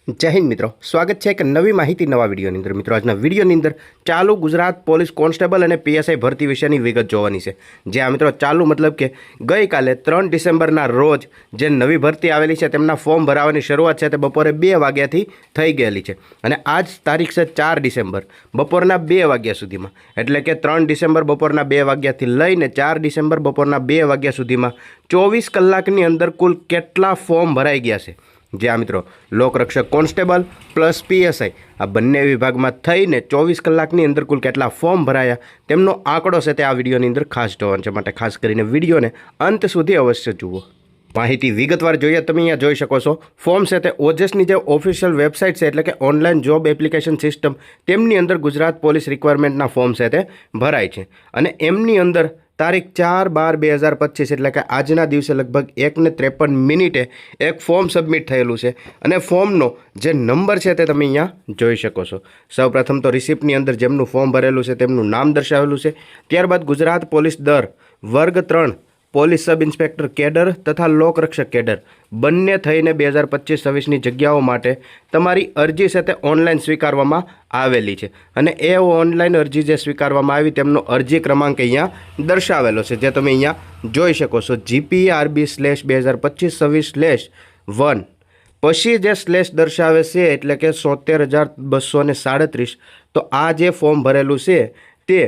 जय हिंद मित्रों, स्वागत है एक नवी माहिती नवा विडियोनी अंदर। मित्रों, आजना विडियोनी अंदर चालू गुजरात पोलीस कोन्स्टेबल और पीएसआई भर्ती विषयनी विगत जोवानी छे। जे आ मित्रों चालू मतलब के गई काले 3 डिसेम्बरना रोज जे नवी भर्ती आवेली छे तेमना फॉर्म भरावानी शरूआत छे ते बपोरे 2 वाग्याथी थई गयेली छे अने आज तारीख छे 4 डिसेम्बर बपोરના 2 वाग्या सुधीमां, એટલે કે 3 डिसेम्बर बपोરના 2 वाग्याथी लईने 4 डिसेम्बर बपोરના 2 वाग्या सुधीमां 24 कलाकनी अंदर कुल केटला फॉर्म भराई गया छे। जे आ मित्रों लोकरक्षक कोन्स्टेबल प्लस पीएसआई आ बंने विभाग में थईने 24 कलाकनी अंदर कुल केटला फॉर्म भराया तेमनो आंकड़ो छे ते आ विडियोनी अंदर खास जोવાનો छे, माटे खास करीने विडियोने अंत सुधी अवश्य जुओ। माहिती विगतवार जोईए तमे अहींया जोई शको छो। फॉर्म छे ते ओजसनी जे ऑफिशियल वेबसाइट छे એટલે કે ऑनलाइन जॉब एप्लिकेशन सिस्टम तेमनी अंदर गुजरात पोलीस रिक्वायरमेंटना फॉर्म छे ते भराय छे अने एमनी अंदर तारीख 4/12/2025 એટલે કે આજના દિવસે લગભગ 1:53 એક ફોર્મ સબમિટ થયેલું છે અને ફોર્મનો જે નંબર છે તે તમે અહીંયા જોઈ શકો છો। સૌપ્રથમ તો રિસિપ્ટની અંદર જેમનું ફોર્મ ભરેલું છે તેમનું નામ દર્શાવેલું છે। ત્યારબાદ ગુજરાત પોલીસ દર વર્ગ 3 પોલીસ સબ ઇન્સ્પેક્ટર કેડર તથા લોકરક્ષક કેડર બંને થઈને 2025-26ની જગ્યાઓ માટે તમારી અરજી છે તે ઓનલાઈન સ્વીકારવામાં આવેલી છે અને એ ઓનલાઈન અરજી જે સ્વીકારવામાં આવી તેમનો અરજી ક્રમાંક અહીંયા દર્શાવેલો છે જે તમે અહીંયા જોઈ શકો છો। GPRB/2025-26/1 પછી જે સ્લેશ દર્શાવે છે એટલે કે 73,237। તો આ જે ફોર્મ ભરેલું છે તે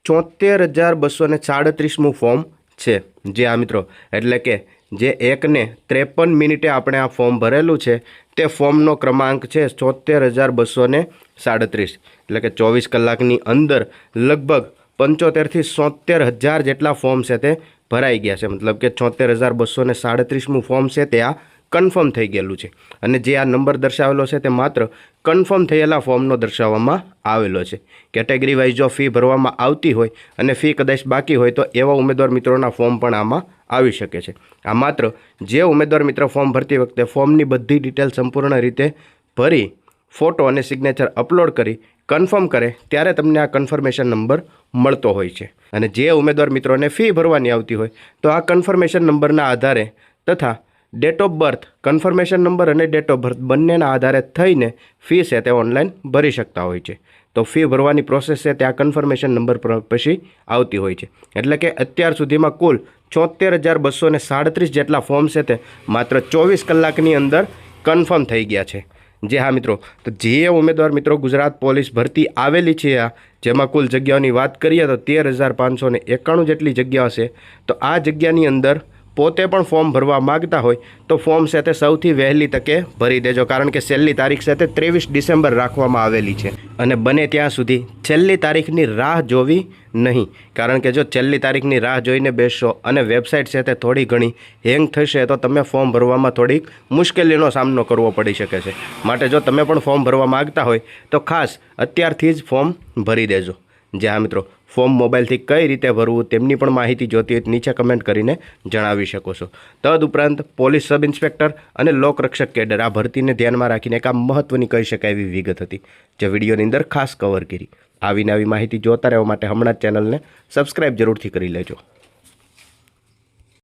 74,237મું ફોર્મ છે। जे आ मित्रों एटले के जे 1:53 आपणे आ फॉर्म भरेलू है ते फॉर्मनो क्रमांक है 74,237 एटले के 24 कलाकनी अंदर लगभग 75,000 થી 77,000 जेटला फॉर्म है ते भराई गया है। मतलब के 74,237मुं फॉर्म है ते आ कन्फर्म थई गयेलुं छे अने जे आ नंबर दर्शावेलो छे ते मात्र कन्फर्म थयेला फॉर्मनो दर्शाववामां आवेलो छे। केटेगरी वाइज जो फी भरवामां आवती होय अने फी कदाच बाकी होय तो एवा उमेदवार मित्रोना फॉर्म पण आमां आवी शके छे। आ मात्र जे उमेदवार मित्र फॉर्म भरती वखते फॉर्मनी बधी डिटेल संपूर्ण रीते भरी फोटो अने सिग्नेचर अपलोड करी कन्फर्म करे त्यारे तमने आ कन्फर्मेशन नंबर मळतो होय छे अने जे उमेदवार मित्रोने फी भरवानी आवती होय तो आ कन्फर्मेशन नंबरना आधारे तथा date of birth confirmation number और डेट ऑफ बर्थ बंनेना आधारे थईने फी है ते ऑनलाइन भरी शकता होय छे। तो फी भरवानी प्रोसेस है त्या कन्फर्मेशन नंबर पछी आवती होय छे। एटले के अत्यार सुधीमां कुल 74,237 जेटला फॉर्म है ते मात्र 24 कलाकनी अंदर कन्फर्म थई गया है। जे हाँ मित्रों, तो जे उम्मीदवार मित्रों गुजरात पोलीस भर्ती आवेली छे आ जेमां कुल जग्याओनी वात करीए तो 13,591 जेटली जग्याओ छे। तो आ जग्यानी अंदर पोते पण फॉर्म भरवा मांगता होय तो फॉर्म से सौथी वहेली तके भरी देजो, कारण के छेल्ली तारीख से 23 डिसेम्बर राखवामां आवेली छे अने बने त्यां सुधी छेल्ली तारीखनी राह जोवी नहीं, कारण के जो छेल्ली तारीखनी राह जोईने बेसशो अने वेबसाइट से थोड़ी घणी हेंग थशे तो तमे फॉर्म भरवामां थोड़ी मुश्केलीनो सामनो करवो पड़ी शके छे। माटे जो तमे पण फॉर्म भरवा मांगता होय तो खास अत्यारथी ज फॉर्म भरी देजो। जे हाँ मित्रों, फॉर्म मोबाइल थी कई रीते भरवू तेमनी पण माहिती जोती होय नीचे कमेंट करीने जणावी शको छो। तदुपरांत पोलीस सब इंस्पेक्टर अने लोकरक्षक केडर आ भर्तीने ध्यानमां राखीने एक आ महत्वनी कही शकाय एवी विगत हती जे विडियोनी अंदर खास कवर करी। आवी नवी माहिती जोता रहेवा माटे हमणां ज चेनलने सब्सक्राइब जरूरथी करी लेजो।